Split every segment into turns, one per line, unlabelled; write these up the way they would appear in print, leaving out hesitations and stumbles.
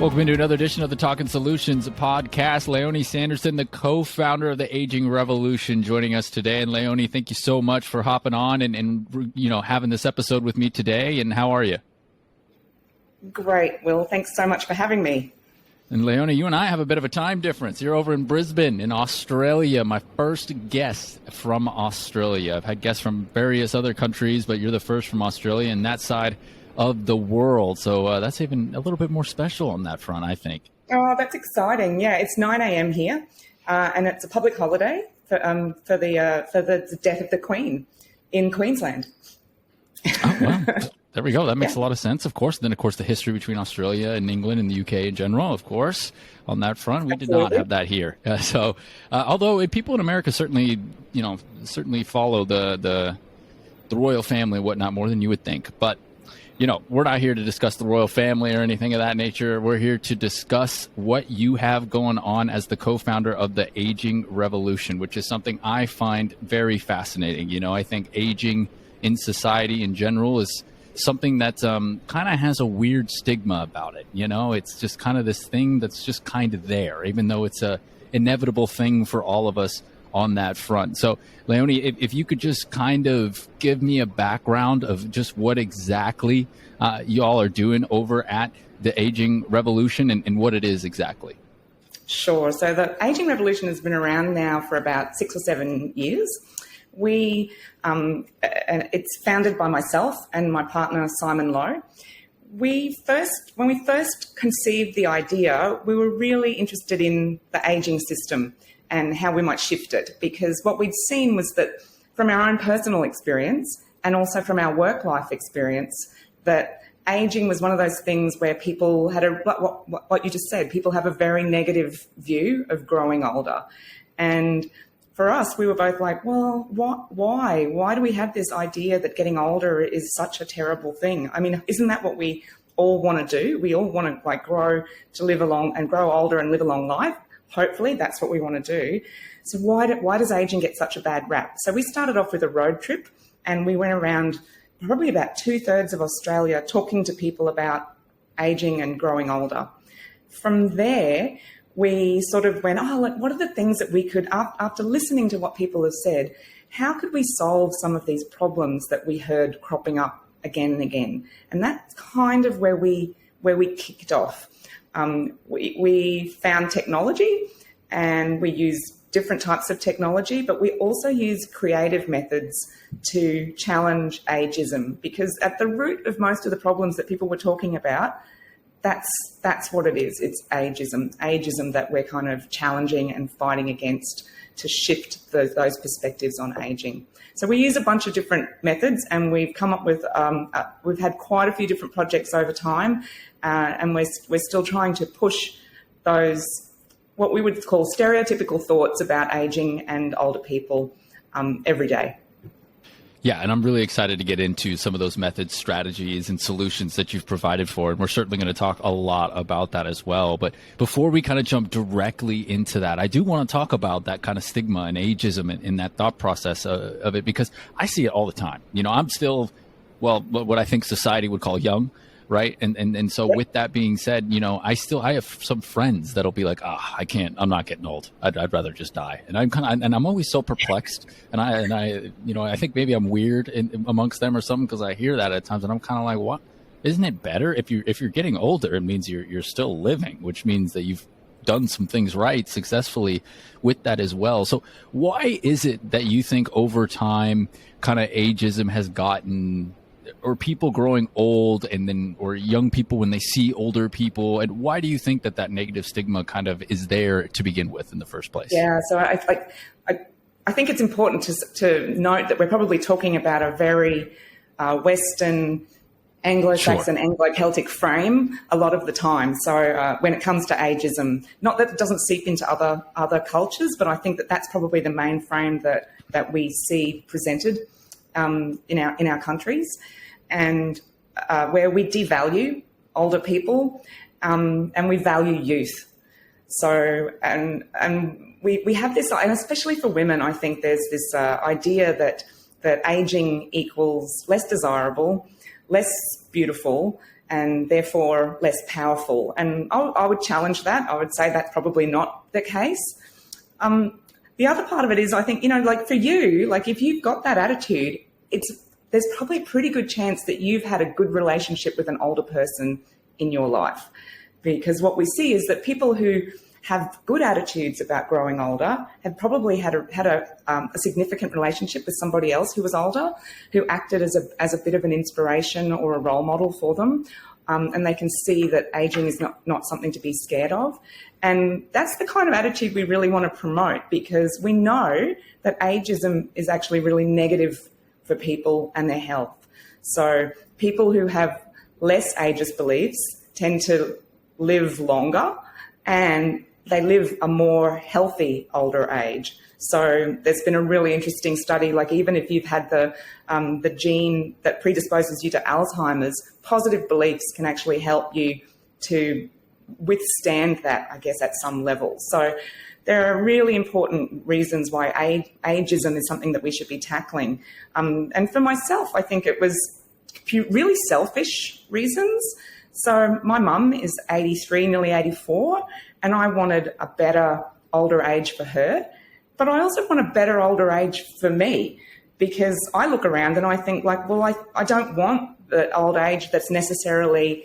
Welcome into another edition of the Talking Solutions podcast. Leonie Sanderson, the co-founder of the Aging Revolution, joining us today. And Leonie, thank you so much for hopping on and having this episode with me today. And how are you?
Great, Will. Thanks so much for having me.
And Leonie, you and I have a bit of a time difference. You're over in Brisbane in Australia, my first guest from Australia. I've had guests from various other countries, but you're the first from Australia and that side of the world. So that's even a little bit more special on that front, I think.
Oh, that's exciting. Yeah, it's 9 a.m. here, and it's a public holiday for the death of the Queen in Queensland.
Oh, wow. There we go. That makes a lot of sense, of course. Then, of course, the history between Australia and England and the UK in general, of course, on that front. We did not have that here. Although people in America certainly follow the royal family and whatnot more than you would think. But, we're not here to discuss the royal family or anything of that nature. We're here to discuss what you have going on as the co-founder of the Aging Revolution, which is something I find very fascinating. I think aging in society in general is something that kind of has a weird stigma about it. It's just kind of this thing that's just kind of there, even though it's a inevitable thing for all of us on that front. So, Leonie, if you could just kind of give me a background of just what exactly y'all are doing over at the Aging Revolution and what it is exactly.
Sure. So the Aging Revolution has been around now for about 6 or 7 years. It's founded by myself and my partner, Simon Lowe. When we first conceived the idea, we were really interested in the aging system and how we might shift it, because what we'd seen was that from our own personal experience and also from our work life experience, that aging was one of those things where people had what you just said, people have a very negative view of growing older. And for us, we were both like, well, why? Why do we have this idea that getting older is such a terrible thing? I mean, isn't that what we all want to do? We all want to grow to live along and grow older and live a long life. Hopefully that's what we want to do. So why does aging get such a bad rap? So we started off with a road trip and we went around probably about 2/3 of Australia talking to people about aging and growing older. From there, we sort of went, what are the things that we could, after listening to what people have said, how could we solve some of these problems that we heard cropping up again and again? And that's kind of where we kicked off. We found technology and we use different types of technology, but we also use creative methods to challenge ageism, because at the root of most of the problems that people were talking about, that's what it is. It's ageism that we're kind of challenging and fighting against to shift those perspectives on aging. So we use a bunch of different methods, and we've come up with, we've had quite a few different projects over time, and we're still trying to push those, what we would call stereotypical thoughts about aging and older people every day.
Yeah, and I'm really excited to get into some of those methods, strategies, and solutions that you've provided for. And we're certainly going to talk a lot about that as well. But before we kind of jump directly into that, I do want to talk about that kind of stigma and ageism and that thought process of it, because I see it all the time. I'm still, what I think society would call young, right? And so with that being said, I have some friends that'll be like, I'm not getting old. I'd rather just die. And I'm always so perplexed. And I think maybe I'm weird amongst them or something, because I hear that at times and I'm kind of like, what? Isn't it better if you're getting older? It means you're still living, which means that you've done some things right successfully with that as well. So why is it that you think over time kind of ageism has gotten, or people growing old or young people when they see older people, and why do you think that negative stigma kind of is there to begin with in the first place?
Yeah, so I think it's important to note that we're probably talking about a very Western, Anglo-Saxon, sure, Anglo-Celtic frame a lot of the time. So when it comes to ageism, not that it doesn't seep into other cultures, but I think that's probably the main frame that we see presented in our countries, and where we devalue older people and we value youth. So and we have this, and especially for women, I think there's this idea that aging equals less desirable, less beautiful, and therefore less powerful. And I would challenge that. I would say that's probably not the case. The other part of it is, I think, like for you, like if you've got that attitude, there's probably a pretty good chance that you've had a good relationship with an older person in your life. Because what we see is that people who have good attitudes about growing older have probably had a significant relationship with somebody else who was older, who acted as a bit of an inspiration or a role model for them. And they can see that aging is not something to be scared of. And that's the kind of attitude we really want to promote, because we know that ageism is actually really negative for people and their health. So people who have less ageist beliefs tend to live longer, and they live a more healthy older age. So there's been a really interesting study, like even if you've had the gene that predisposes you to Alzheimer's, positive beliefs can actually help you to withstand that, I guess, at some level. So there are really important reasons why ageism is something that we should be tackling. And for myself, I think it was really selfish reasons. So my mum is 83, nearly 84, and I wanted a better older age for her. But I also want a better older age for me, because I look around and I think like, well, I don't want the old age that's necessarily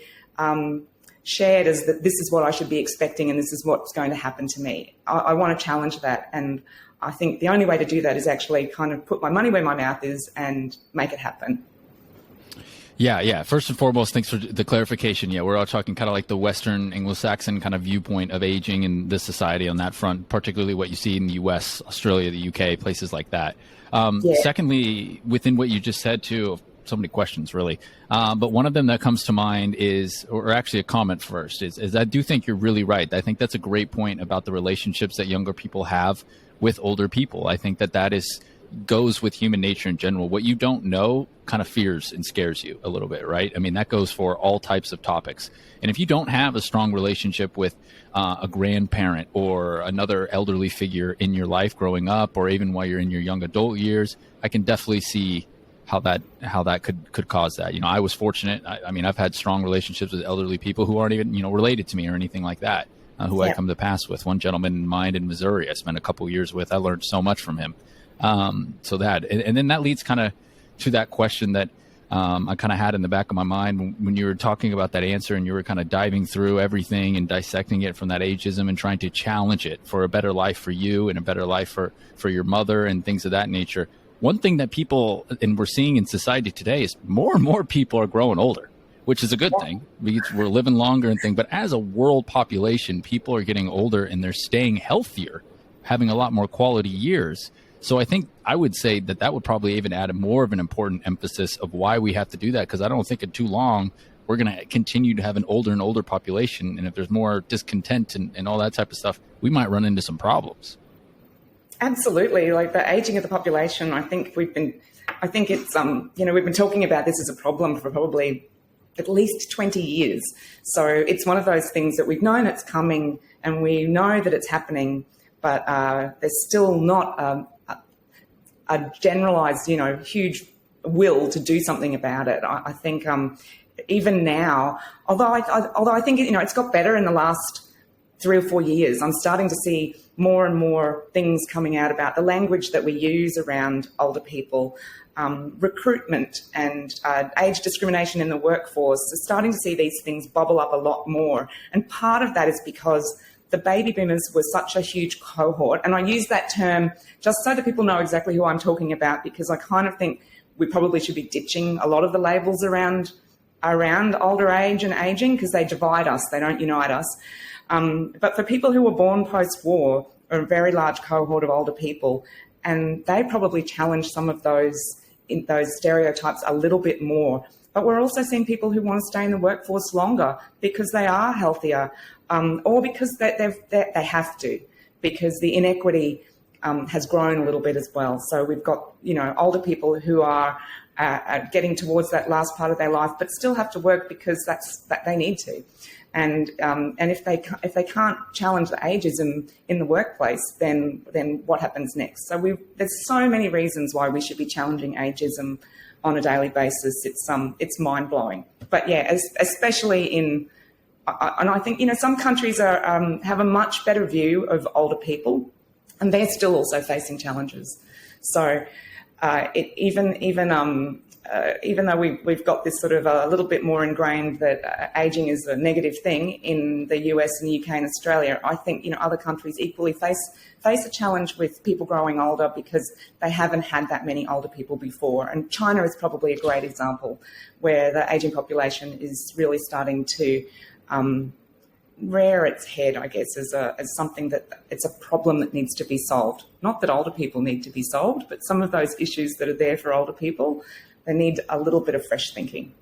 shared as that this is what I should be expecting and this is what's going to happen to me. I want to challenge that. And I think the only way to do that is actually kind of put my money where my mouth is and make it happen.
Yeah. First and foremost, thanks for the clarification. Yeah, we're all talking kind of like the Western Anglo-Saxon kind of viewpoint of aging in this society on that front, particularly what you see in the US, Australia, the UK, places like that. Secondly, within what you just said too, so many questions really, but one of them that comes to mind is, or actually a comment first, is I do think you're really right. I think that's a great point about the relationships that younger people have with older people. I think that goes with human nature in general. What you don't know kind of fears and scares you a little bit, right? I mean, that goes for all types of topics. And if you don't have a strong relationship with a grandparent or another elderly figure in your life growing up, or even while you're in your young adult years, I can definitely see how that could cause that. I was fortunate. I mean, I've had strong relationships with elderly people who aren't even, related to me or anything like that, who I come to pass with. One gentleman in mind in Missouri, I spent a couple years with. I learned so much from him. So that, and then that leads kind of to that question that I kind of had in the back of my mind when you were talking about that answer, and you were kind of diving through everything and dissecting it from that ageism and trying to challenge it for a better life for you and a better life for your mother and things of that nature. One thing that people, and we're seeing in society today, is more and more people are growing older, which is a good thing. We're living longer and things, but as a world population, people are getting older and they're staying healthier, having a lot more quality years. So I think I would say that would probably even add more of an important emphasis of why we have to do that, because I don't think in too long we're going to continue to have an older and older population. And if there's more discontent and all that type of stuff, we might run into some problems.
Absolutely. Like the aging of the population, I think it's, we've been talking about this as a problem for probably at least 20 years. So it's one of those things that we've known it's coming and we know that it's happening, but there's still not a generalized, huge will to do something about it. I think even now, although I think, it's got better in the last 3 or 4 years, I'm starting to see more and more things coming out about the language that we use around older people, recruitment and age discrimination in the workforce. So starting to see these things bubble up a lot more. And part of that is because the baby boomers were such a huge cohort. And I use that term just so that people know exactly who I'm talking about, because I kind of think we probably should be ditching a lot of the labels around older age and aging, because they divide us, they don't unite us. But for people who were born post-war, are a very large cohort of older people, and they probably challenge some of those stereotypes a little bit more. But we're also seeing people who want to stay in the workforce longer because they are healthier, or because they have to, because the inequity has grown a little bit as well. So we've got older people who are getting towards that last part of their life, but still have to work because that they need to. And if they can't challenge the ageism in the workplace, then what happens next? So there's so many reasons why we should be challenging ageism on a daily basis, it's mind blowing. But yeah, especially in, and I think, some countries have a much better view of older people, and they're still also facing challenges. So even though we've got this sort of a little bit more ingrained that ageing is a negative thing in the US and the UK and Australia, I think other countries equally face a challenge with people growing older because they haven't had that many older people before. And China is probably a great example where the ageing population is really starting to rear its head, I guess, as something that it's a problem that needs to be solved. Not that older people need to be solved, but some of those issues that are there for older people, they need a little bit of fresh thinking.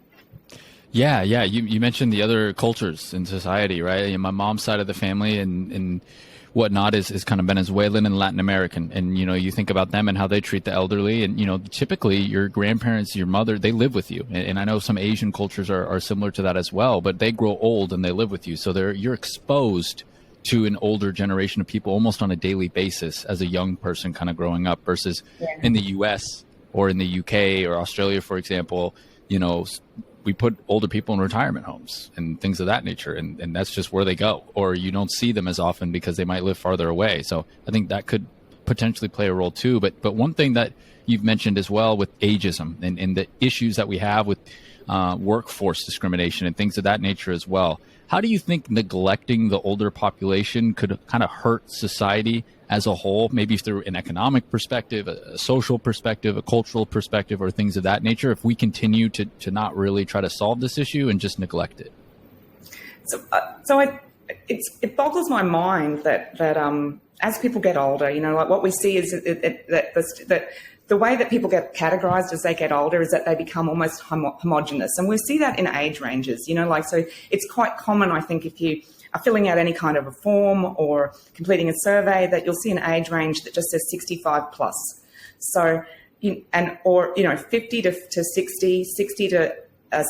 Yeah. You mentioned the other cultures in society, right? My mom's side of the family and whatnot is kind of Venezuelan and Latin American. And, you think about them and how they treat the elderly. And, typically your grandparents, your mother, they live with you. And I know some Asian cultures are similar to that as well, but they grow old and they live with you. So you're exposed to an older generation of people almost on a daily basis as a young person kind of growing up versus in the US or in the UK or Australia, for example, we put older people in retirement homes and things of that nature. And that's just where they go, or you don't see them as often because they might live farther away. So I think that could potentially play a role too. But one thing that you've mentioned as well with ageism and the issues that we have with workforce discrimination and things of that nature as well. How do you think neglecting the older population could kind of hurt society as a whole, maybe through an economic perspective, a social perspective, a cultural perspective, or things of that nature, if we continue to not really try to solve this issue and just neglect it?
It boggles my mind that as people get older, like what we see is that the way that people get categorized as they get older is that they become almost homogenous. And we see that in age ranges, so it's quite common, I think, if you are filling out any kind of a form or completing a survey, that you'll see an age range that just says 65 plus. So, or 50 to 60, 60 to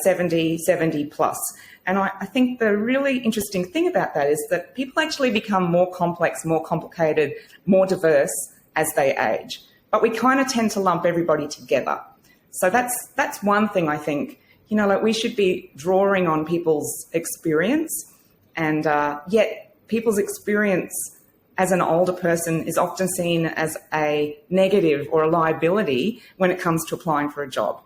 70, 70 plus. And I think the really interesting thing about that is that people actually become more complex, more complicated, more diverse as they age. But we kind of tend to lump everybody together. So that's one thing I think, we should be drawing on people's experience, and yet people's experience as an older person is often seen as a negative or a liability when it comes to applying for a job.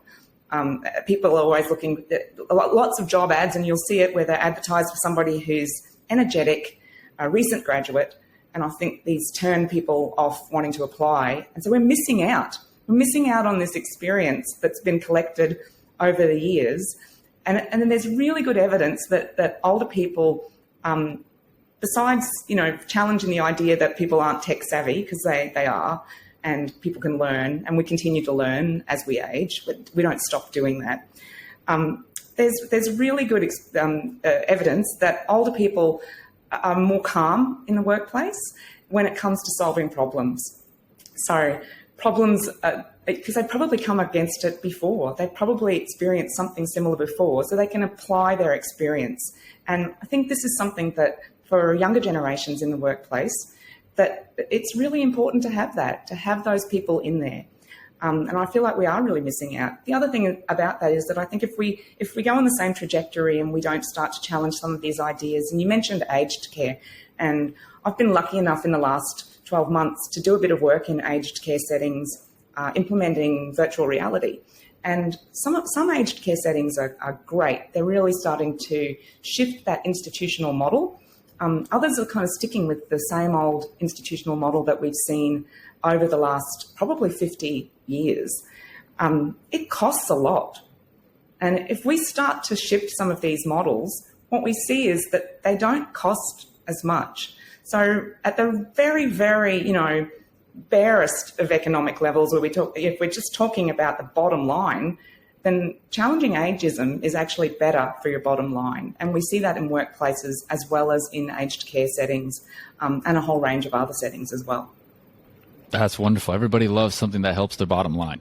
People are always looking at lots of job ads, and you'll see it where they're advertised for somebody who's energetic, a recent graduate, and I think these turn people off wanting to apply. And so we're missing out. We're missing out on this experience that's been collected over the years. And then there's really good evidence that older people, besides, challenging the idea that people aren't tech savvy, because they are, and people can learn, and we continue to learn as we age, but we don't stop doing that. There's really good evidence that older people are more calm in the workplace when it comes to solving problems. So problems, because they probably come against it before. They probably experienced something similar before, so they can apply their experience. And I think this is something that for younger generations in the workplace, that it's really important to have those people in there. And I feel like we are really missing out. The other thing about that is that I think if we go on the same trajectory and we don't start to challenge some of these ideas, and you mentioned aged care, and I've been lucky enough in the last 12 months to do a bit of work in aged care settings, implementing virtual reality. And some aged care settings are great. They're really starting to shift that institutional model. Others are kind of sticking with the same old institutional model that we've seen over the last probably 50 years. It costs a lot. And if we start to shift some of these models, what we see is that they don't cost as much. So at the very, very, barest of economic levels, where if we're just talking about the bottom line, then challenging ageism is actually better for your bottom line. And we see that in workplaces as well as in aged care settings, and a whole range of other settings as well.
That's wonderful. Everybody loves something that helps their bottom line.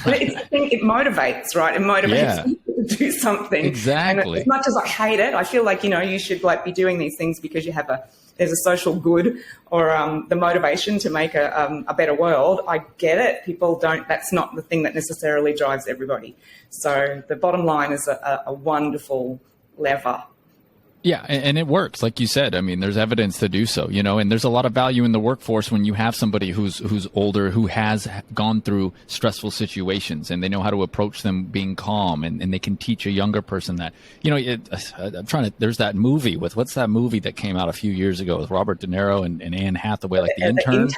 I think it motivates, right? It motivates people to do something.
Exactly.
And as much as I hate it, I feel like, you should like be doing these things because you have there's a social good or the motivation to make a better world. I get it. People don't, that's not the thing that necessarily drives everybody. So the bottom line is a wonderful lever.
Yeah, and it works, like you said. I mean, there's evidence to do so, and there's a lot of value in the workforce when you have somebody who's older, who has gone through stressful situations, and they know how to approach them being calm, and they can teach a younger person that, there's that movie what's that movie that came out a few years ago with Robert De Niro and Anne Hathaway, like The Intern?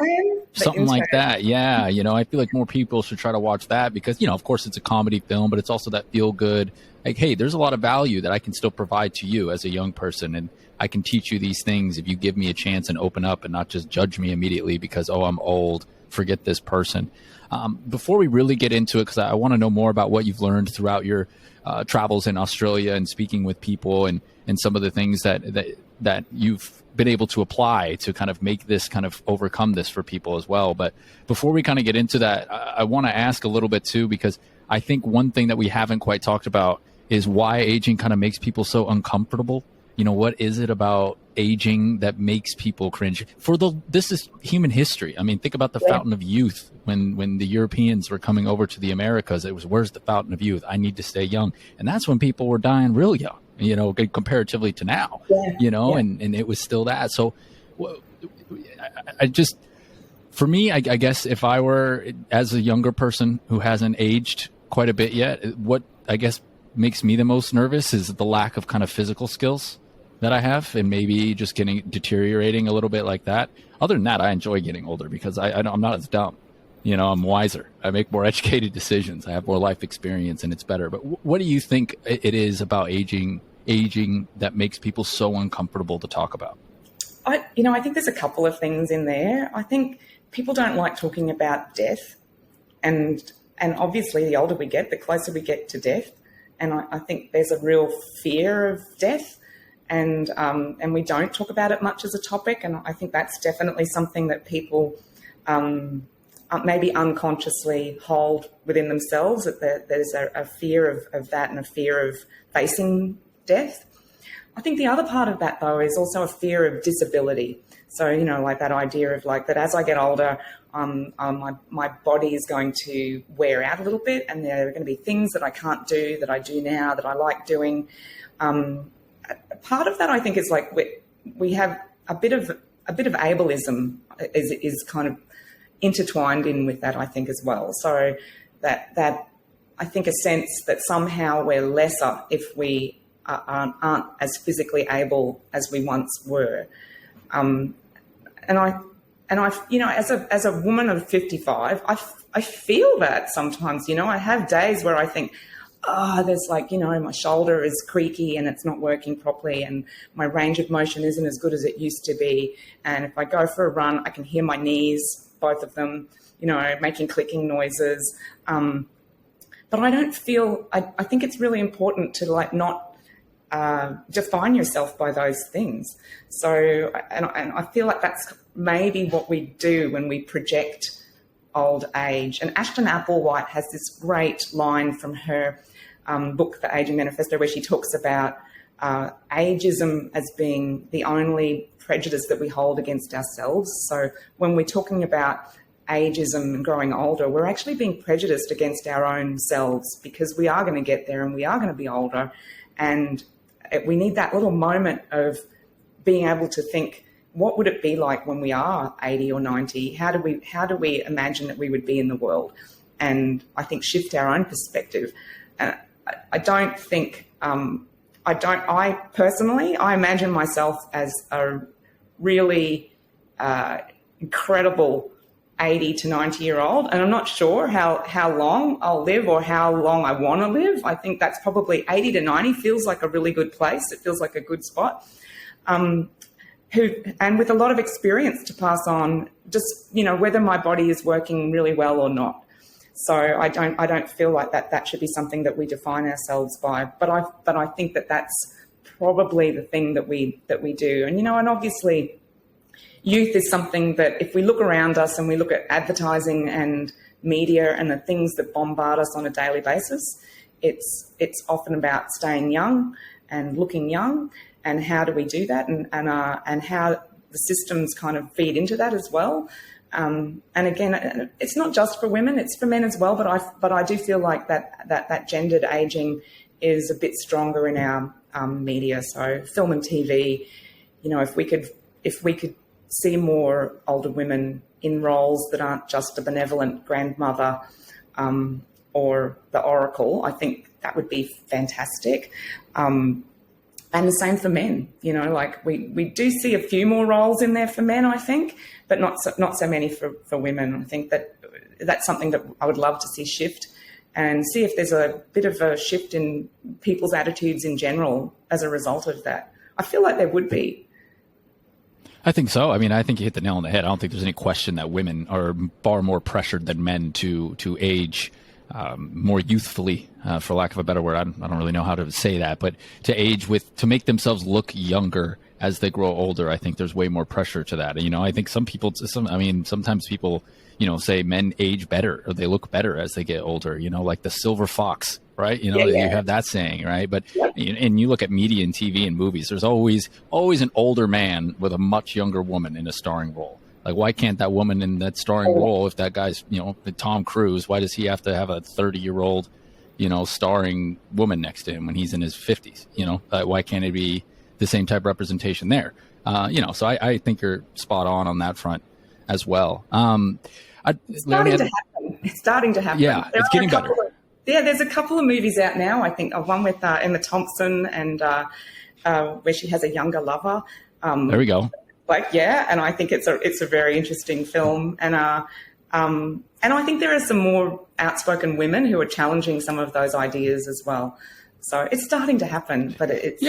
Something like that. Yeah. I feel like more people should try to watch that because, of course it's a comedy film, but it's also that feel good. Like, hey, there's a lot of value that I can still provide to you as a young person. And I can teach you these things if you give me a chance and open up and not just judge me immediately because, oh, I'm old, forget this person. Before we really get into it, because I want to know more about what you've learned throughout your travels in Australia and speaking with people and some of the things that you've been able to apply to kind of make this kind of overcome this for people as well. But before we kind of get into that, I want to ask a little bit too, because I think one thing that we haven't quite talked about is why aging kind of makes people so uncomfortable. What is it about aging that makes people cringe? This is human history. I mean, think about the fountain of youth when the Europeans were coming over to the Americas. It was, where's the fountain of youth? I need to stay young. And that's when people were dying real young, comparatively to now, and it was still that. So for me, I guess if I were as a younger person who hasn't aged quite a bit yet, what I guess makes me the most nervous is the lack of kind of physical skills that I have, and maybe just deteriorating a little bit like that. Other than that, I enjoy getting older because I'm not as dumb. I'm wiser. I make more educated decisions. I have more life experience, and it's better. But what do you think it is about aging that makes people so uncomfortable to talk about?
I think there's a couple of things in there. I think people don't like talking about death, and obviously the older we get, the closer we get to death. And I think there's a real fear of death, and we don't talk about it much as a topic. And I think that's definitely something that people maybe unconsciously hold within themselves, that there's a fear of that and a fear of facing death. I think the other part of that, though, is also a fear of disability. So, like that idea of like that as I get older, my body is going to wear out a little bit, and there are going to be things that I can't do that I do now that I like doing. Part of that, I think, is like we have a bit of ableism is kind of intertwined in with that, I think, as well. So that I think a sense that somehow we're lesser if we aren't as physically able as we once were. And I, as a woman of 55, I feel that sometimes, I have days where I think, there's like, my shoulder is creaky and it's not working properly, and my range of motion isn't as good as it used to be. And if I go for a run, I can hear my knees, both of them, making clicking noises. But I don't feel, I think it's really important to like not define yourself by those things. So, and I feel like that's maybe what we do when we project old age. And Ashton Applewhite has this great line from her book, The Aging Manifesto, where she talks about ageism as being the only prejudice that we hold against ourselves. So when we're talking about ageism and growing older, we're actually being prejudiced against our own selves, because we are going to get there and we are going to be older. And we need that little moment of being able to think, what would it be like when we are 80 or 90? How do we imagine that we would be in the world? And I think shift our own perspective. I don't think, I personally imagine myself as a really incredible 80 to 90-year-old, and I'm not sure how long I'll live or how long I want to live. I think that's probably 80 to 90 feels like a really good place. It feels like a good spot. And with a lot of experience to pass on, just, whether my body is working really well or not. So I don't feel like that should be something that we define ourselves by. But I think that that's probably the thing that we do. And, and obviously youth is something that if we look around us and we look at advertising and media and the things that bombard us on a daily basis, it's often about staying young and looking young, and how do we do that, and how the systems kind of feed into that as well. And again, it's not just for women; it's for men as well. But I do feel like that gendered aging is a bit stronger in our media. So film and TV, if we could see more older women in roles that aren't just a benevolent grandmother or the oracle, I think that would be fantastic. And the same for men, like we do see a few more roles in there for men, I think, but not so many for women. I think that's something that I would love to see shift, and see if there's a bit of a shift in people's attitudes in general as a result of that. I feel like there would be.
I think so. I mean, I think you hit the nail on the head. I don't think there's any question that women are far more pressured than men to age more youthfully, for lack of a better word. I don't really know how to say that, but to age to make themselves look younger as they grow older. I think there's way more pressure to that. And, I think sometimes people, say men age better or they look better as they get older, like the silver fox, right? You have that saying, right? But, and you look at media and TV and movies, there's always an older man with a much younger woman in a starring role. Like, why can't that woman in that starring role, if that guy's, Tom Cruise, why does he have to have a 30-year-old, starring woman next to him when he's in his 50s? Why can't it be the same type of representation there? So I think you're spot on that front as well.
It's starting to happen.
Yeah, it's getting better.
There's a couple of movies out now. I think one with Emma Thompson and where she has a younger lover.
There we go.
And I think it's a very interesting film, and I think there are some more outspoken women who are challenging some of those ideas as well. So it's starting to happen, but it's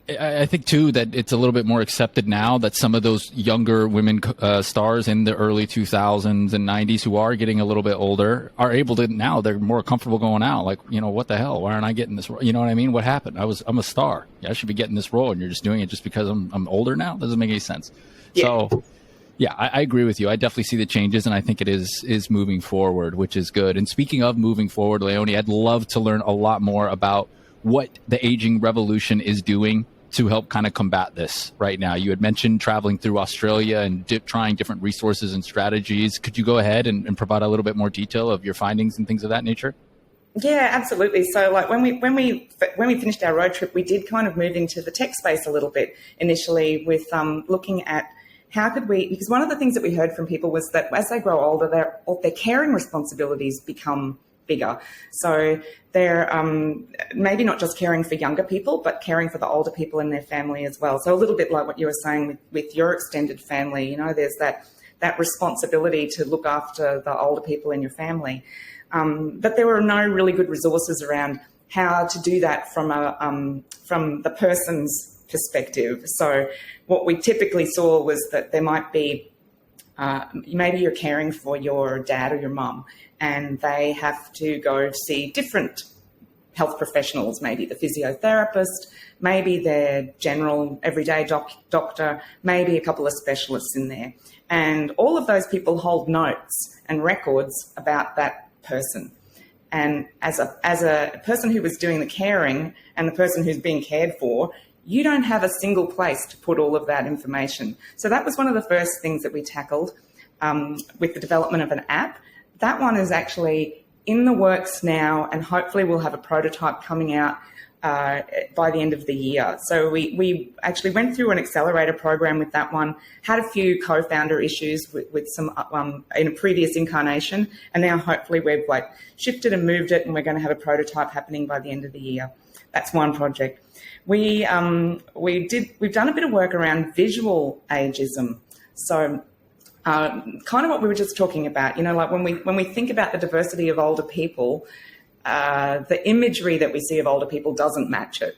I think too that it's a little bit more accepted now that some of those younger women stars in the early 2000s and 90s who are getting a little bit older are able to, now they're more comfortable going out. Like, what the hell? Why aren't I getting this role? You know what I mean? What happened? I'm a star. I should be getting this role, and you're just doing it just because I'm older now? Doesn't make any sense. Yeah. So I agree with you. I definitely see the changes, and I think it is moving forward, which is good. And speaking of moving forward, Leonie, I'd love to learn a lot more about what the aging revolution is doing to help kind of combat this right now. You had mentioned traveling through Australia and trying different resources and strategies. Could you go ahead and provide a little bit more detail of your findings and things of that nature?
Yeah, absolutely. So like when we finished our road trip, we did kind of move into the tech space a little bit initially with looking at how could we, because one of the things that we heard from people was that as they grow older, their caring responsibilities become bigger. So they're maybe not just caring for younger people, but caring for the older people in their family as well. So a little bit like what you were saying with your extended family, there's that responsibility to look after the older people in your family. But there were no really good resources around how to do that from the person's perspective. So what we typically saw was that there might be maybe you're caring for your dad or your mum, and they have to go see different health professionals, maybe the physiotherapist, maybe their general everyday doctor, maybe a couple of specialists in there. And all of those people hold notes and records about that person. And as a person who was doing the caring and the person who's being cared for, you don't have a single place to put all of that information. So that was one of the first things that we tackled with the development of an app. That one is actually in the works now, and hopefully we'll have a prototype coming out by the end of the year. So we actually went through an accelerator program with that one, had a few co-founder issues with some in a previous incarnation, and now hopefully we've shifted and moved it, and we're going to have a prototype happening by the end of the year. That's one project. We've done a bit of work around visual ageism. So kind of what we were just talking about, when we think about the diversity of older people, the imagery that we see of older people doesn't match it.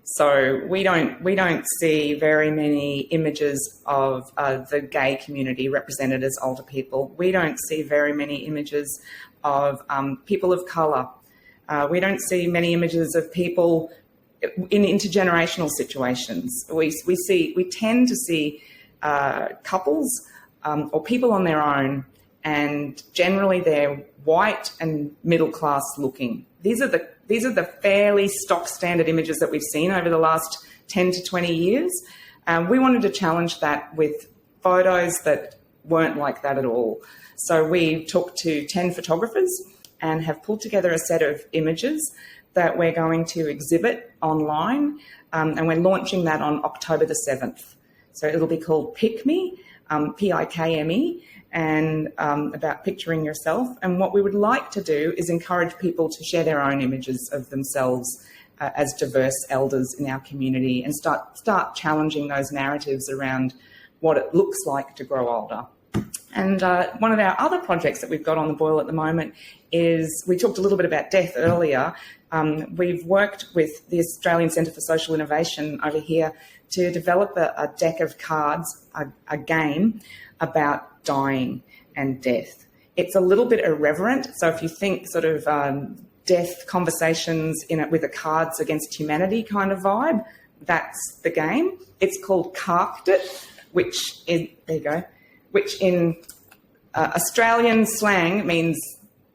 So we don't see very many images of the gay community represented as older people. We don't see very many images of people of colour. We don't see many images of people in intergenerational situations. We tend to see couples or people on their own, and generally they're white and middle class looking. these are the fairly stock standard images that we've seen over the last 10 to 20 years. We wanted to challenge that with photos that weren't like that at all. So we talked to 10 photographers and have pulled together a set of images that we're going to exhibit online, and we're launching that on October the 7th. So it'll be called Pick Me, Pikme, and about picturing yourself. And what we would like to do is encourage people to share their own images of themselves as diverse elders in our community, and start challenging those narratives around what it looks like to grow older. And one of our other projects that we've got on the boil at the moment is, we talked a little bit about death earlier. We've worked with the Australian Centre for Social Innovation over here to develop a deck of cards, a game about dying and death. It's a little bit irreverent. So if you think sort of death conversations with a Cards Against Humanity kind of vibe, that's the game. It's called Carked It, which in Australian slang means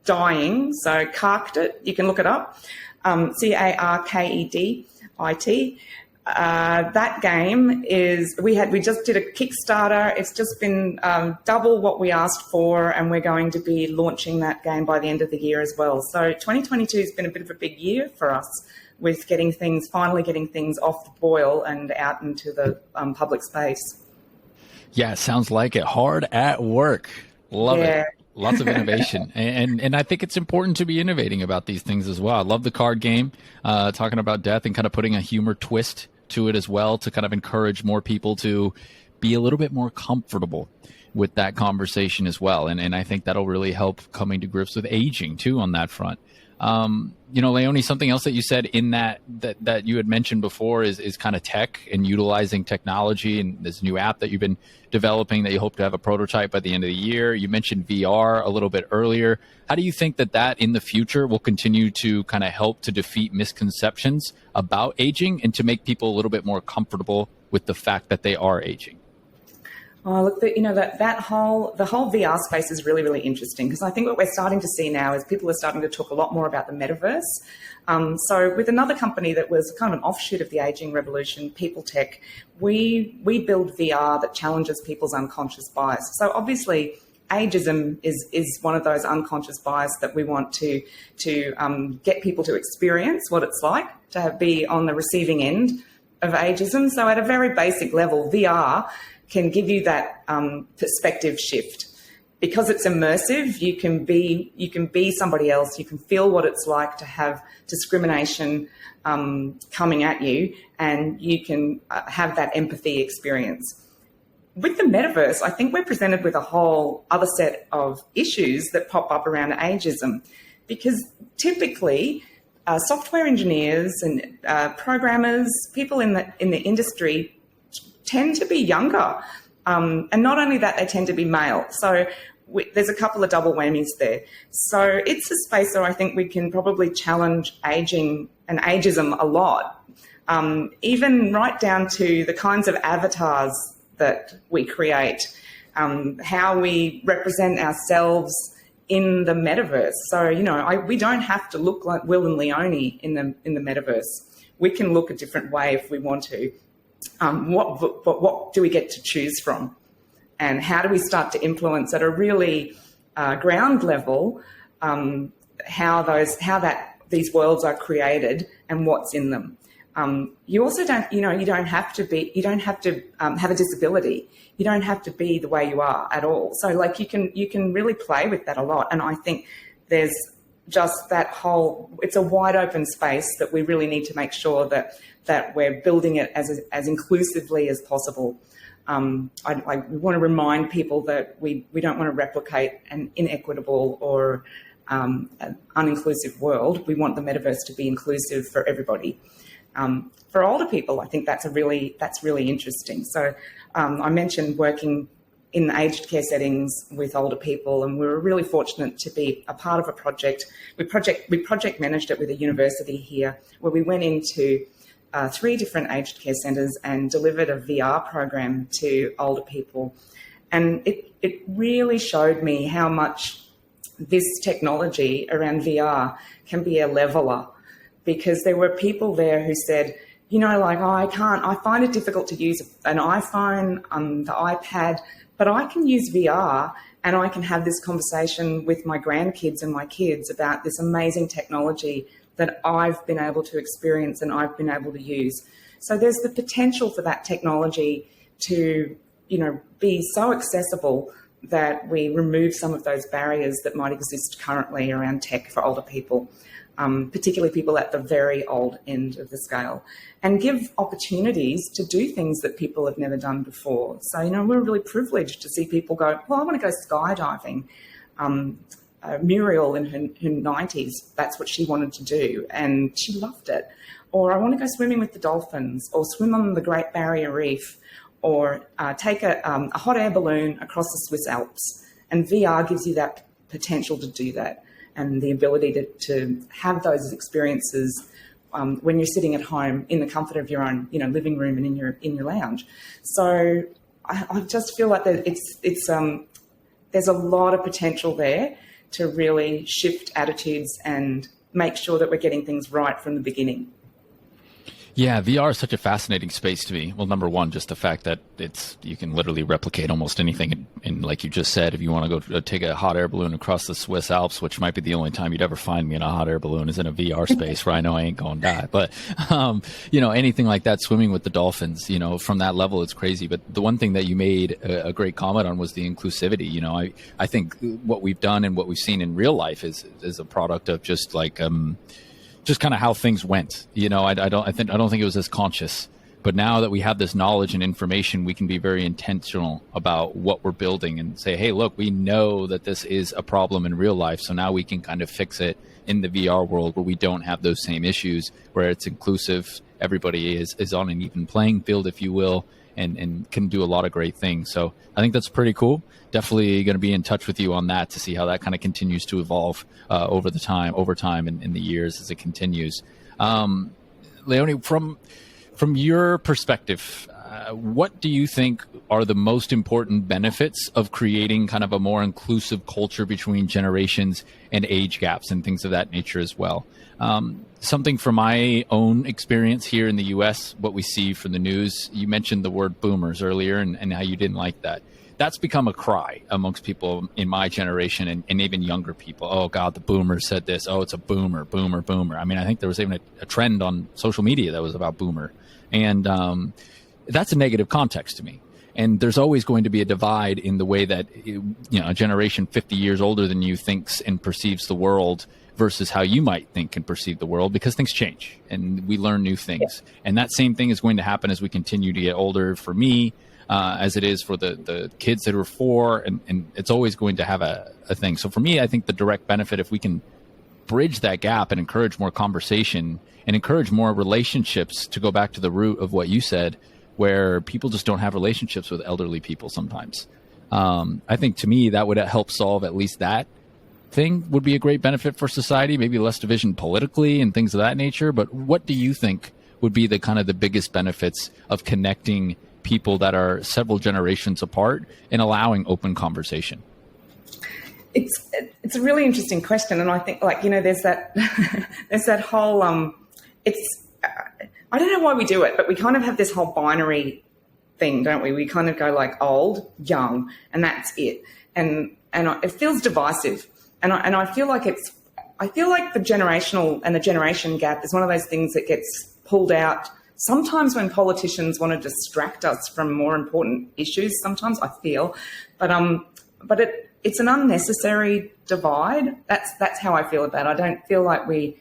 dying. So Carked It, you can look it up, Carkedit. That game is, we just did a Kickstarter. It's just been double what we asked for, and we're going to be launching that game by the end of the year as well. So 2022 has been a bit of a big year for us, with finally getting things off the boil and out into the public space.
Yeah, sounds like it. Hard at work. Love it. Lots of innovation. And I think it's important to be innovating about these things as well. I love the card game, talking about death and kind of putting a humor twist to it as well, to kind of encourage more people to be a little bit more comfortable with that conversation as well. And I think that'll really help coming to grips with aging too on that front. Leonie, something else that you said in that you had mentioned before is kind of tech and utilizing technology, and this new app that you've been developing that you hope to have a prototype by the end of the year. You mentioned VR a little bit earlier. How do you think that in the future will continue to kind of help to defeat misconceptions about aging and to make people a little bit more comfortable with the fact that they are aging?
Oh, look, the whole VR space is really, really interesting, because I think what we're starting to see now is people are starting to talk a lot more about the metaverse. So with another company that was kind of an offshoot of the aging revolution, People Tech, we build VR that challenges people's unconscious bias. So obviously, ageism is one of those unconscious bias that we want to get people to experience what it's like to be on the receiving end of ageism. So at a very basic level, VR can give you that perspective shift. Because it's immersive, you can be somebody else. You can feel what it's like to have discrimination coming at you, and you can have that empathy experience. With the metaverse, I think we're presented with a whole other set of issues that pop up around ageism, because typically software engineers and programmers, people in the industry, tend to be younger. And not only that, they tend to be male. So there's a couple of double whammies there. So it's a space where I think we can probably challenge aging and ageism a lot, even right down to the kinds of avatars that we create, how we represent ourselves in the metaverse. So, we don't have to look like Will and Leonie in the metaverse. We can look a different way if we want to. What do we get to choose from, and how do we start to influence at a really ground level how these worlds are created and what's in them? You also don't have to have a disability. You don't have to be the way you are at all. So you can really play with that a lot. And I think there's just it's a wide open space that we really need to make sure that we're building it as inclusively as possible. We want to remind people that we don't want to replicate an inequitable or an uninclusive world. We want the metaverse to be inclusive for everybody. For older people, I think that's really interesting. So I mentioned working in aged care settings with older people, and we were really fortunate to be a part of a project. We project managed it with a university here, where we went into 3 different aged care centres and delivered a VR program to older people. And it really showed me how much this technology around VR can be a leveler, because there were people there who said, like, oh, I find it difficult to use an iPhone, the iPad, but I can use VR and I can have this conversation with my grandkids and my kids about this amazing technology that I've been able to experience and I've been able to use. So there's the potential for that technology to, be so accessible that we remove some of those barriers that might exist currently around tech for older people, particularly people at the very old end of the scale, and give opportunities to do things that people have never done before. So, we're really privileged to see people go, well, I want to go skydiving. Muriel in her 90s, that's what she wanted to do, and she loved it. Or I want to go swimming with the dolphins, or swim on the Great Barrier Reef, or take a hot air balloon across the Swiss Alps. And VR gives you that potential to do that, and the ability to have those experiences when you're sitting at home in the comfort of your own, living room and in your lounge. So I just feel like that there's a lot of potential there to really shift attitudes and make sure that we're getting things right from the beginning.
Yeah, VR is such a fascinating space to me. Well, number one, just the fact that you can literally replicate almost anything. And like you just said, if you want to go take a hot air balloon across the Swiss Alps, which might be the only time you'd ever find me in a hot air balloon is in a VR space where I know I ain't going to die. But, anything like that, swimming with the dolphins, from that level, it's crazy. But the one thing that you made a great comment on was the inclusivity. I think what we've done and what we've seen in real life is a product of just like, just kind of how things went. I don't think it was as conscious, but now that we have this knowledge and information, we can be very intentional about what we're building and say, hey, look, we know that this is a problem in real life. So now we can kind of fix it in the VR world where we don't have those same issues, where it's inclusive. Everybody is on an even playing field, if you will, and can do a lot of great things. So I think that's pretty cool. Definitely going to be in touch with you on that to see how that kind of continues to evolve over time and in the years as it continues. Leonie, from your perspective, what do you think are the most important benefits of creating kind of a more inclusive culture between generations and age gaps and things of that nature as well? Something from my own experience here in the U.S., what we see from the news, you mentioned the word boomers earlier and how you didn't like that. That's become a cry amongst people in my generation and even younger people. Oh, God, the boomers said this. Oh, it's a boomer. I mean, I think there was even a trend on social media that was about boomer. And that's a negative context to me. And there's always going to be a divide in the way that, a generation 50 years older than you thinks and perceives the world versus how you might think and perceive the world, because things change and we learn new things. Yeah. And that same thing is going to happen as we continue to get older for me, as it is for the kids that are 4, and it's always going to have a thing. So for me, I think the direct benefit, if we can bridge that gap and encourage more conversation and encourage more relationships, to go back to the root of what you said, where people just don't have relationships with elderly people sometimes. I think to me, that would help solve at least that thing, would be a great benefit for society, maybe less division politically and things of that nature. But what do you think would be the kind of the biggest benefits of connecting people that are several generations apart and allowing open conversation?
It's a really interesting question, and I think there's that there's that whole I don't know why we do it, but we kind of have this whole binary thing, don't we? We kind of go like old, young, and that's it, and it feels divisive, and I feel like the generational and the generation gap is one of those things that gets pulled out sometimes when politicians want to distract us from more important issues. Sometimes I feel, but it's an unnecessary divide. That's how I feel about it. I don't feel like we.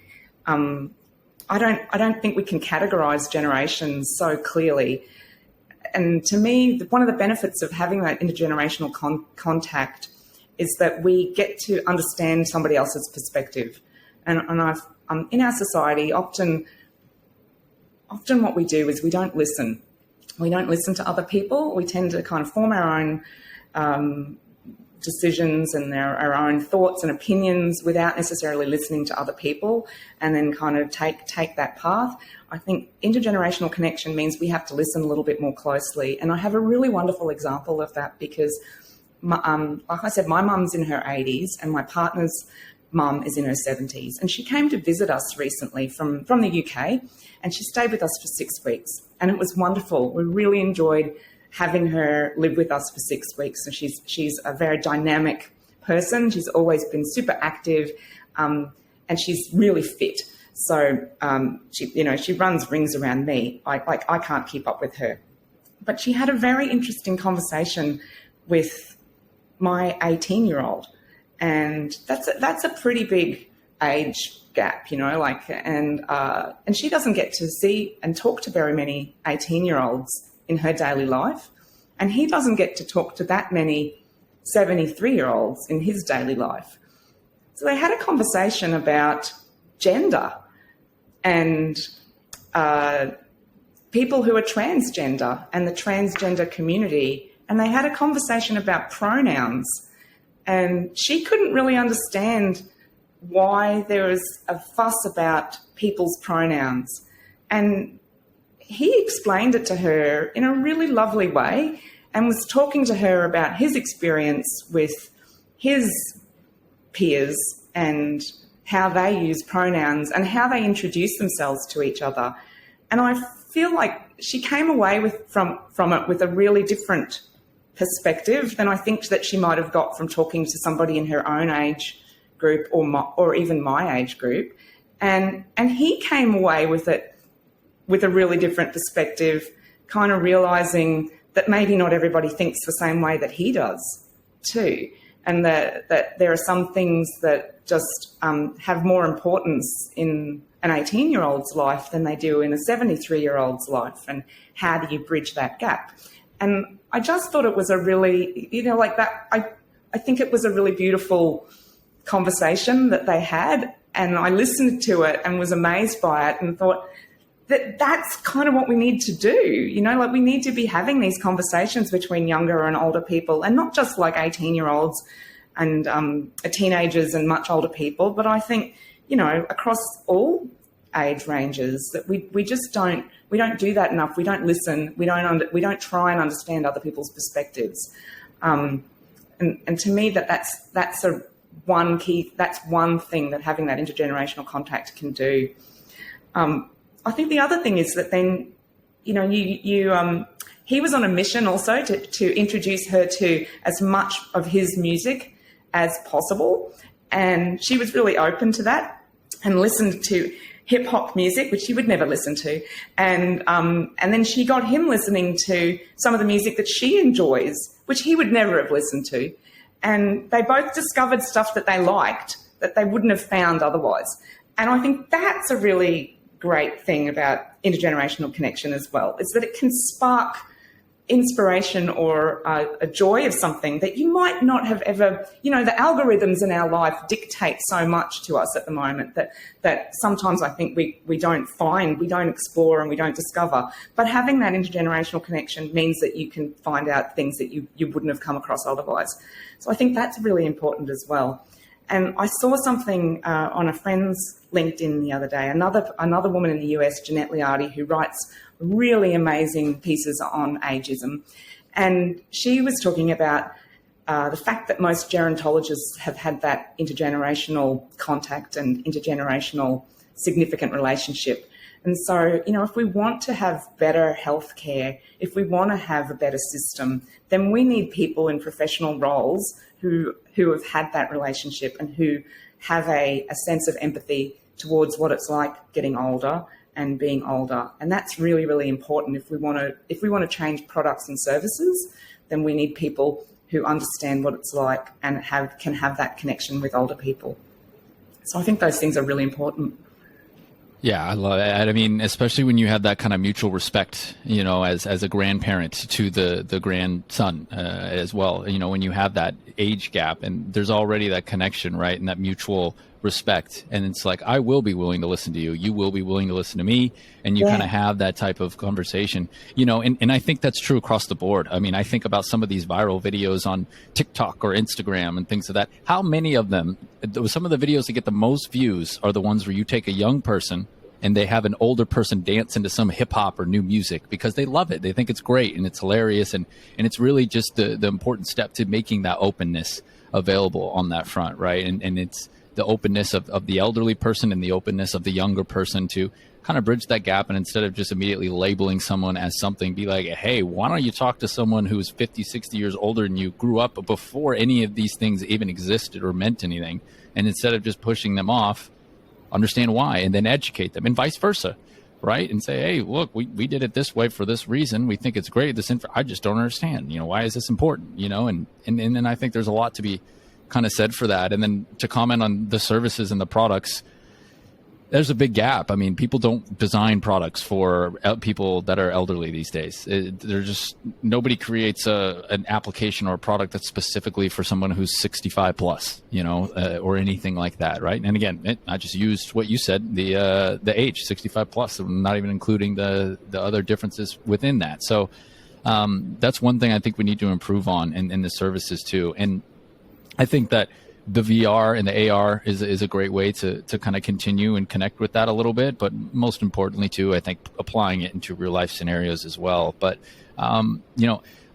I don't think we can categorize generations so clearly. And to me, one of the benefits of having that intergenerational contact is that we get to understand somebody else's perspective. And in our society, often what we do is we don't listen. We don't listen to other people. We tend to kind of form our own decisions and our own thoughts and opinions without necessarily listening to other people, and then kind of take that path. I think intergenerational connection means we have to listen a little bit more closely. And I have a really wonderful example of that, because like I said, my mum's in her 80s and my partner's mum is in her 70s. And she came to visit us recently from the UK, and she stayed with us for 6 weeks. And it was wonderful. We really enjoyed having her live with us for 6 weeks. And she's a very dynamic person. She's always been super active, and she's really fit. So she runs rings around me. I can't keep up with her. But she had a very interesting conversation with my 18-year-old, and that's a pretty big age gap, and she doesn't get to see and talk to very many 18-year-olds in her daily life, and he doesn't get to talk to that many 73-year-olds in his daily life. So they had a conversation about gender and people who are transgender and the transgender community, and they had a conversation about pronouns, and she couldn't really understand why there was a fuss about people's pronouns. And he explained it to her in a really lovely way and was talking to her about his experience with his peers and how they use pronouns and how they introduce themselves to each other. And I feel like she came away from it with a really different perspective than I think that she might have got from talking to somebody in her own age group or even my age group. And he came away with it with a really different perspective, kind of realising that maybe not everybody thinks the same way that he does too, and that there are some things that just have more importance in an 18-year-old's life than they do in a 73-year-old's life, and how do you bridge that gap? And I just thought it was a really, I think it was a really beautiful conversation that they had, and I listened to it and was amazed by it and thought that's kind of what we need to do. We need to be having these conversations between younger and older people, and not just like 18-year-olds and teenagers and much older people, but I think, across all age ranges, that we just don't do that enough. We don't listen. We don't try and understand other people's perspectives. And to me, that's one thing that having that intergenerational contact can do. I think the other thing is that then, he was on a mission also to introduce her to as much of his music as possible, and she was really open to that and listened to hip hop music, which he would never listen to, and then she got him listening to some of the music that she enjoys, which he would never have listened to, and they both discovered stuff that they liked that they wouldn't have found otherwise. And I think that's a really great thing about intergenerational connection as well, is that it can spark inspiration or a joy of something that you might not have ever, the algorithms in our life dictate so much to us at the moment that sometimes I think we don't explore and we don't discover. But having that intergenerational connection means that you can find out things that you wouldn't have come across otherwise. So I think that's really important as well. And I saw something on a friend's LinkedIn the other day, another woman in the US, Jeanette Liardi, who writes really amazing pieces on ageism. And she was talking about the fact that most gerontologists have had that intergenerational contact and intergenerational significant relationship. And so, if we want to have better healthcare, if we want to have a better system, then we need people in professional roles who have had that relationship and who have a sense of empathy towards what it's like getting older and being older. And that's really, really important. If we want to change products and services, then we need people who understand what it's like and can have that connection with older people. So I think those things are really important.
Yeah, I love it. I mean, especially when you have that kind of mutual respect, as a grandparent to the grandson as well. When you have that age gap and there's already that connection, right, and that mutual respect, and it's like, I will be willing to listen to you, you will be willing to listen to me, and you kind of have that type of conversation, and I think that's true across the board. I mean, I think about some of these viral videos on TikTok or Instagram and things of that. How many of them, some of the videos that get the most views are the ones where you take a young person and they have an older person dance into some hip hop or new music because they love it. They think it's great and it's hilarious. And it's really just the important step to making that openness available on that front, right? And it's the openness of the elderly person and the openness of the younger person to kind of bridge that gap. And instead of just immediately labeling someone as something, be like, hey, why don't you talk to someone who's 50, 60 years older than you, grew up before any of these things even existed or meant anything. And instead of just pushing them off, understand why, and then educate them, and vice versa, right? And say, hey, look, we did it this way for this reason. We think it's great. I just don't understand, why is this important, and then I think there's a lot to be kind of said for that. And then to comment on the services and the products, there's a big gap. I mean, people don't design products for people that are elderly these days. Nobody creates an application or a product that's specifically for someone who's 65 plus, or anything like that, right? And again, I just used what you said, the age, 65 plus, not even including the other differences within that. So that's one thing I think we need to improve on in the services too. And I think that the VR and the AR is a great way to kind of continue and connect with that a little bit, but most importantly too, I think applying it into real life scenarios as well. But,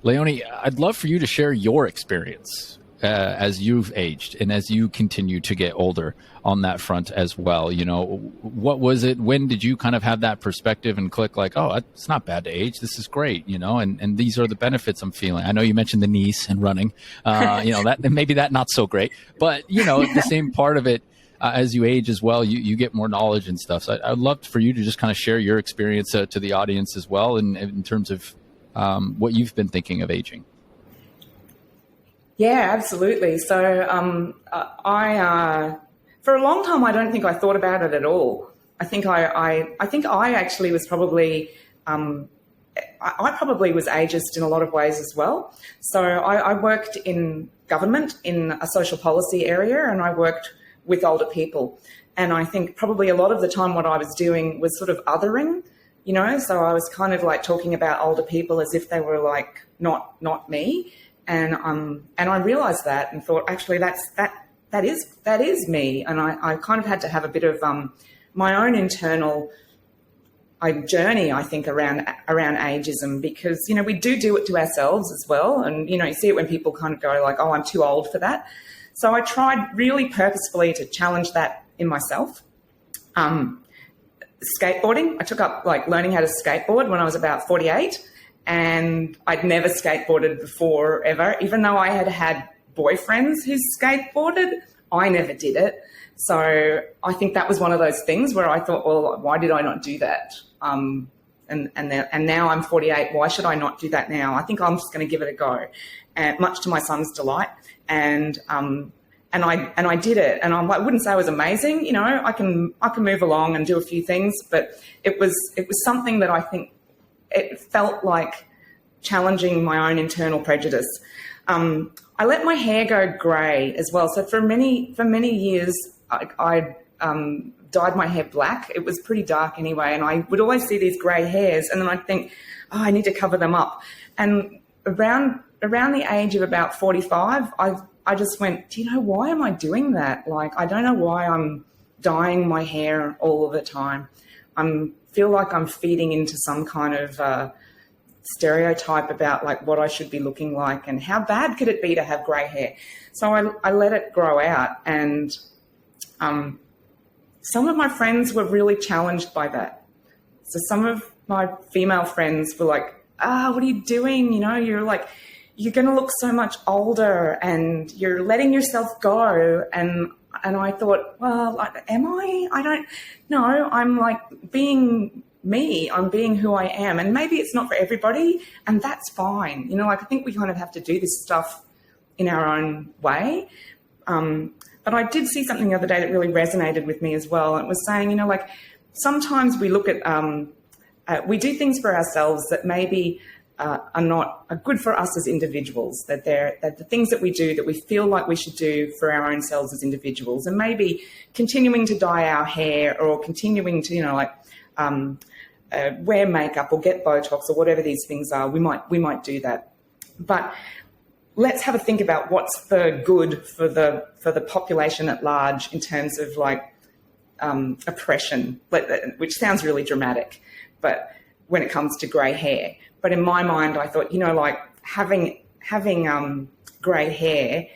Leonie, I'd love for you to share your experience as you've aged and as you continue to get older on that front as well. What was it? When did you kind of have that perspective and click like, oh, it's not bad to age. This is great, and these are the benefits I'm feeling. I know you mentioned the knees and running, that maybe that not so great, but the same part of it, as you age as well, you get more knowledge and stuff. So I'd love for you to just kind of share your experience to the audience as well in terms of what you've been thinking of aging.
Yeah, absolutely. So I for a long time, I don't think I thought about it at all. I think I actually was probably I probably was ageist in a lot of ways as well. So I worked in government in a social policy area, and I worked with older people. And I think probably a lot of the time what I was doing was sort of othering, so I was kind of like talking about older people as if they were like not me. And I realized that and thought, actually, that is me. And I kind of had to have a bit of my own internal journey, I think, around ageism, because, we do it to ourselves as well. And, you see it when people kind of go like, oh, I'm too old for that. So I tried really purposefully to challenge that in myself. Skateboarding, I took up like learning how to skateboard when I was about 48. And I'd never skateboarded before, ever. Even though I had boyfriends who skateboarded, I never did it. So I think that was one of those things where I thought, well, why did I not do that? And now I'm 48. Why should I not do that now? I think I'm just going to give it a go, and much to my son's delight. And I did it. And I wouldn't say it was amazing. I can move along and do a few things, but it was something that I think it felt like challenging my own internal prejudice. I let my hair go grey as well. So for many years, I dyed my hair black. It was pretty dark anyway, and I would always see these grey hairs, and then I'd think, oh, I need to cover them up. And around the age of about 45, I just went, do you know, why am I doing that? Like, I don't know why I'm dyeing my hair all of the time. Feel like I'm feeding into some kind of stereotype about like what I should be looking like, and how bad could it be to have grey hair? So I let it grow out, and some of my friends were really challenged by that. So some of my female friends were like, what are you doing? You're going to look so much older and you're letting yourself go. And I thought, well, am I? I don't know. I'm like being me. I'm being who I am. And maybe it's not for everybody, and that's fine. I think we kind of have to do this stuff in our own way. But I did see something the other day that really resonated with me as well. And it was saying, sometimes we look at, we do things for ourselves that maybe are good for us as individuals, that the things that we do that we feel like we should do for our own selves as individuals, and maybe continuing to dye our hair, or continuing to, wear makeup or get Botox or whatever these things are, we might do that. But let's have a think about what's the good for the population at large in terms of like oppression, which sounds really dramatic, but when it comes to grey hair. But in my mind, I thought, like having grey hair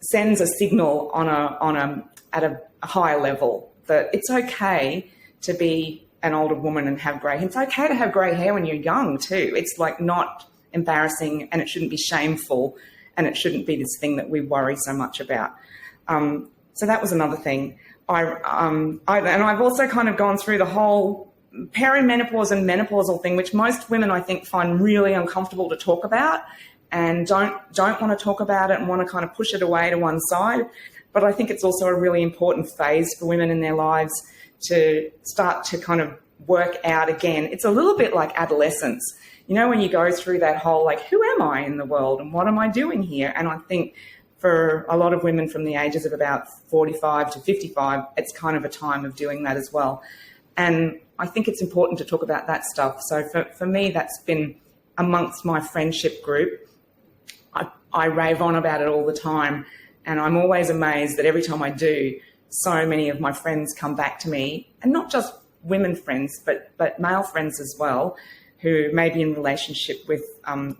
sends a signal at a higher level that it's okay to be an older woman and have grey hair. It's okay to have grey hair when you're young too. It's like not embarrassing, and it shouldn't be shameful, and it shouldn't be this thing that we worry so much about. So that was another thing. And I've also kind of gone through the whole perimenopause and menopausal thing, which most women I think find really uncomfortable to talk about and don't want to talk about it and want to kind of push it away to one side. But I think it's also a really important phase for women in their lives to start to kind of work out again. It's a little bit like adolescence. When you go through that whole, like, who am I in the world and what am I doing here? And I think for a lot of women from the ages of about 45 to 55, it's kind of a time of doing that as well. And I think it's important to talk about that stuff. So for me, that's been amongst my friendship group. I rave on about it all the time. And I'm always amazed that every time I do, so many of my friends come back to me, and not just women friends, but male friends as well, who may be in relationship with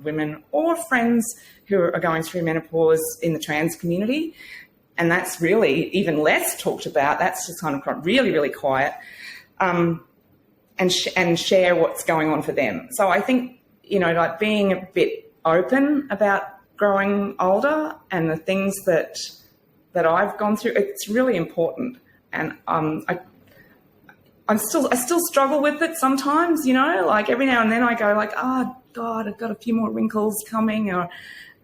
women, or friends who are going through menopause in the trans community. And that's really even less talked about. That's just kind of really, really quiet, and share what's going on for them. So I think, like being a bit open about growing older and the things that I've gone through, it's really important. And I still struggle with it sometimes, like every now and then I go like, oh God, I've got a few more wrinkles coming,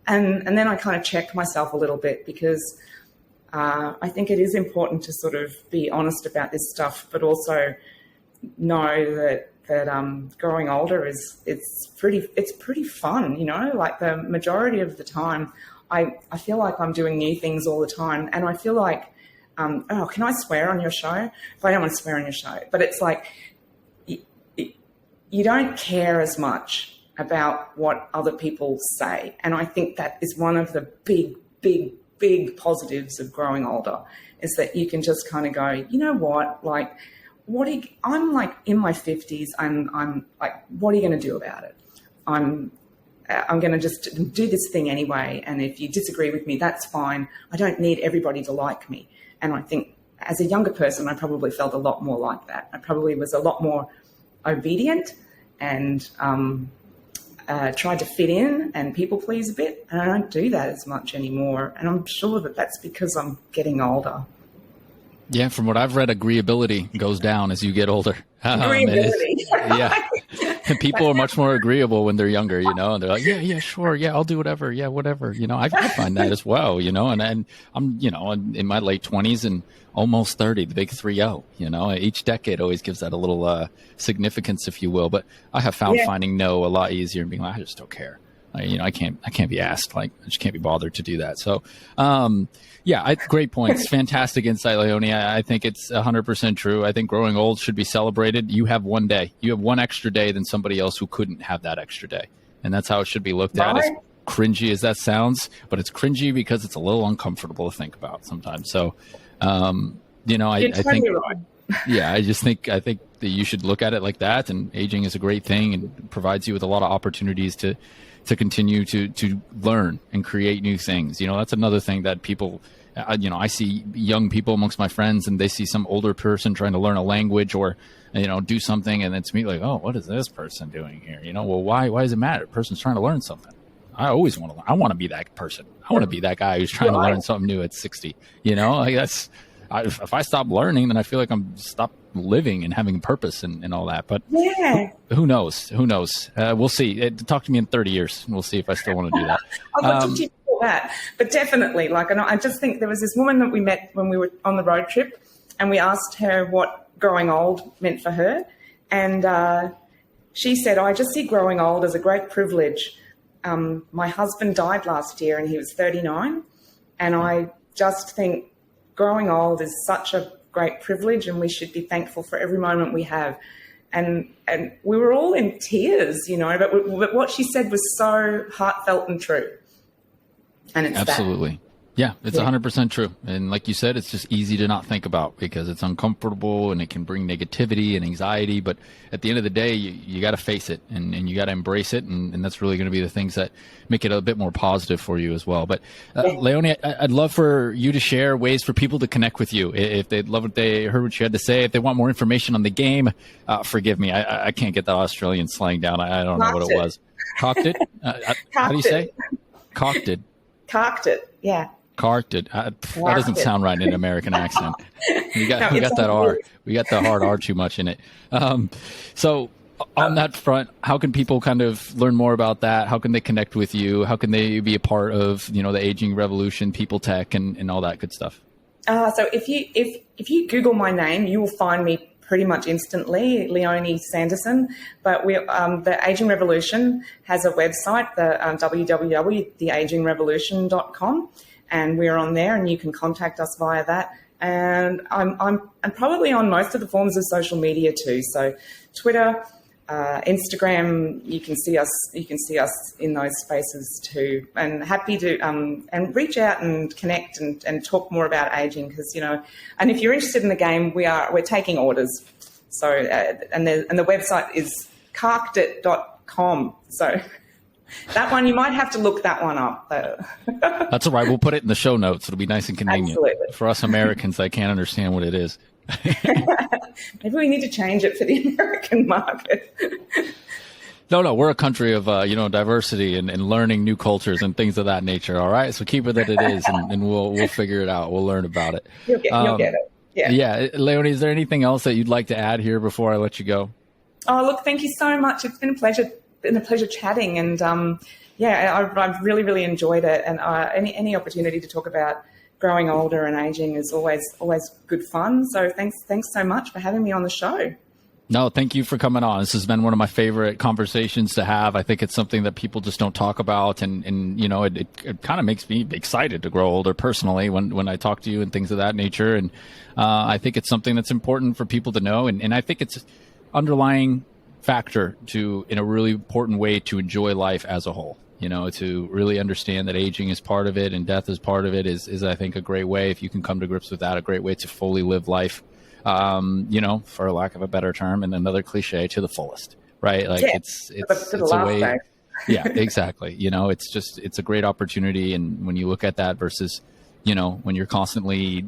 and then I kind of check myself a little bit, because I think it is important to sort of be honest about this stuff, but also know that growing older it's pretty fun, like the majority of the time I feel like I'm doing new things all the time, and I feel like, can I swear on your show? If I don't want to swear on your show, but it's like you don't care as much about what other people say. And I think that is one of the big positives of growing older, is that you can just kind of go, you know what, like, I'm like in my 50s, I'm like, what are you going to do about it? I'm going to just do this thing anyway. And if you disagree with me, that's fine. I don't need everybody to like me. And I think as a younger person, I probably felt a lot more like that. I probably was a lot more obedient and tried to fit in and people please a bit. And I don't do that as much anymore. And I'm sure that that's because I'm getting older.
Yeah, from what I've read, agreeability goes down as you get older.
Agreeability.
Yeah. And people are much more agreeable when they're younger, and they're like, yeah, sure. Yeah, I'll do whatever. Yeah, whatever. I find that as well, and I'm, in my late 20s and almost 30, the big 3-0, each decade always gives that a little significance, if you will. But I have found finding no a lot easier and being like, I just don't care. I can't be asked. Like, I just can't be bothered to do that. So, great points. Fantastic insight, Leonie. I think it's 100% true. I think growing old should be celebrated. You have one day. You have one extra day than somebody else who couldn't have that extra day. And that's how it should be looked at. As cringy as that sounds, but it's cringy because it's a little uncomfortable to think about sometimes. So, I think,
right.
Yeah, I think that you should look at it like that. And aging is a great thing and provides you with a lot of opportunities to continue to learn and create new things. That's another thing that people, I see young people amongst my friends, and they see some older person trying to learn a language or, do something. And it's me like, oh, what is this person doing here? Well, why does it matter? The person's trying to learn something. I always want to learn. I want to be that person. I want to be that guy who's trying to learn something new at 60, like that's, if I stop learning, then I feel like I'm stopped living and having purpose and all that. But who knows? We'll see. Talk to me in 30 years and we'll see if I still want to do that.
I'll talk to you before that. But definitely, I just think there was this woman that we met when we were on the road trip, and we asked her what growing old meant for her. And she said, I just see growing old as a great privilege. My husband died last year and he was 39. And I just think growing old is such a great privilege, and we should be thankful for every moment we have. And we were all in tears, but what she said was so heartfelt and true. And it's
absolutely. Yeah, it's 100% true. And like you said, it's just easy to not think about because it's uncomfortable and it can bring negativity and anxiety. But at the end of the day, you got to face it and you got to embrace it. And that's really going to be the things that make it a bit more positive for you as well. But Leonie, I'd love for you to share ways for people to connect with you. If they love what they heard what you had to say, if they want more information on the game, forgive me, I can't get that Australian slang down. I don't know what it was. Cocked it? How do you say? Cocked it.
Cocked it, yeah.
Carked it. That doesn't sound right in an American accent. We got that R. We got the hard R too much in it. So on that front, how can people kind of learn more about that? How can they connect with you? How can they be a part of, the aging revolution, people tech, and all that good stuff?
So if you Google my name, you will find me pretty much instantly, Leonie Sanderson. But the Aging Revolution has a website, the www.theagingrevolution.com. And we're on there, and you can contact us via that. And I'm probably on most of the forms of social media too. So Twitter, Instagram, you can see us in those spaces too. And happy to and reach out and connect and talk more about aging because and if you're interested in the game, we're taking orders. So and the website is carkedit.com. So. That one, you might have to look that one up.
That's all right. We'll put it in the show notes. It'll be nice and convenient.
Absolutely.
For us Americans, I can't understand what it is.
Maybe we need to change it for the American market.
No, we're a country of, diversity and learning new cultures and things of that nature. All right. So keep it that it is, and we'll figure it out. We'll learn about it.
You'll get it. Yeah.
Yeah. Leonie, is there anything else that you'd like to add here before I let you go?
Oh, look, thank you so much. It's been a pleasure. Chatting, and I've really, really enjoyed it. And any opportunity to talk about growing older and aging is always good fun. So thanks so much for having me on the show.
No, thank you for coming on. This has been one of my favorite conversations to have. I think it's something that people just don't talk about, and it kind of makes me excited to grow older personally when I talk to you and things of that nature. And I think it's something that's important for people to know, and I think it's underlying factor in a really important way to enjoy life as a whole. To really understand that aging is part of it and death is part of it is I think a great way, if you can come to grips with that, a great way to fully live life, for lack of a better term and another cliche, to the fullest, right? Like it's a way. Yeah, exactly. It's a great opportunity. And when you look at that versus, when you're constantly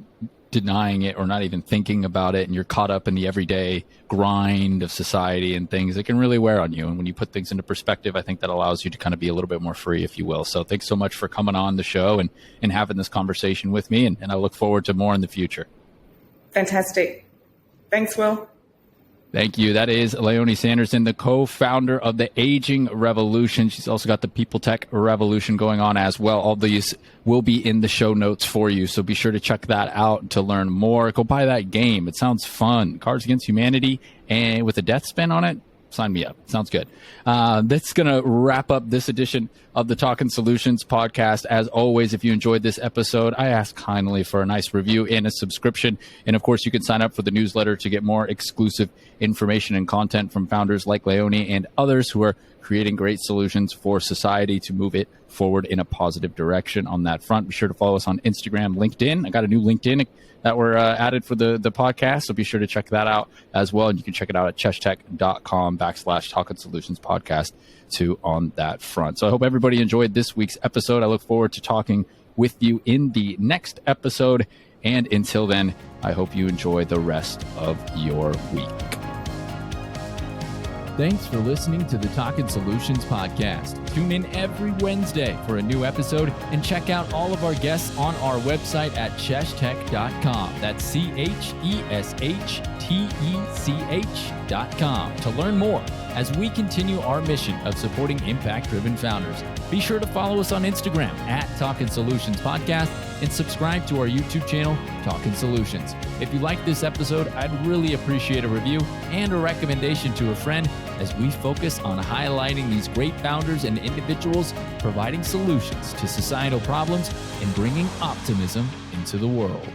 denying it or not even thinking about it and you're caught up in the everyday grind of society and things, it can really wear on you. And when you put things into perspective, I think that allows you to kind of be a little bit more free, if you will. So thanks so much for coming on the show and having this conversation with me. And I look forward to more in the future.
Fantastic. Thanks, Will.
Thank you. That is Leonie Sanderson, the co-founder of the Aging Revolution. She's also got the People Tech Revolution going on as well. All these will be in the show notes for you, so be sure to check that out to learn more. Go buy that game. It sounds fun. Cards Against Humanity, and with a death spin on it, sign me up. Sounds good. That's going to wrap up this edition of the Talkin' Solutions podcast. As always, if you enjoyed this episode, I ask kindly for a nice review and a subscription. And of course, you can sign up for the newsletter to get more exclusive information and content from founders like Leonie and others who are creating great solutions for society to move it forward in a positive direction on that front. Be sure to follow us on Instagram, LinkedIn. I got a new LinkedIn that were added for the podcast, so be sure to check that out as well. And you can check it out at cheshtech.com/Talkin' Solutions podcast too on that front. So I hope everybody enjoyed this week's episode. I look forward to talking with you in the next episode. And until then, I hope you enjoy the rest of your week. Thanks for listening to the Talkin' Solutions podcast. Tune in every Wednesday for a new episode and check out all of our guests on our website at cheshtech.com. That's CHESHTECH.com to learn more as we continue our mission of supporting impact-driven founders. Be sure to follow us on Instagram at Talkin' Solutions Podcast and subscribe to our YouTube channel, Talkin' Solutions. If you like this episode, I'd really appreciate a review and a recommendation to a friend as we focus on highlighting these great founders and individuals providing solutions to societal problems and bringing optimism into the world.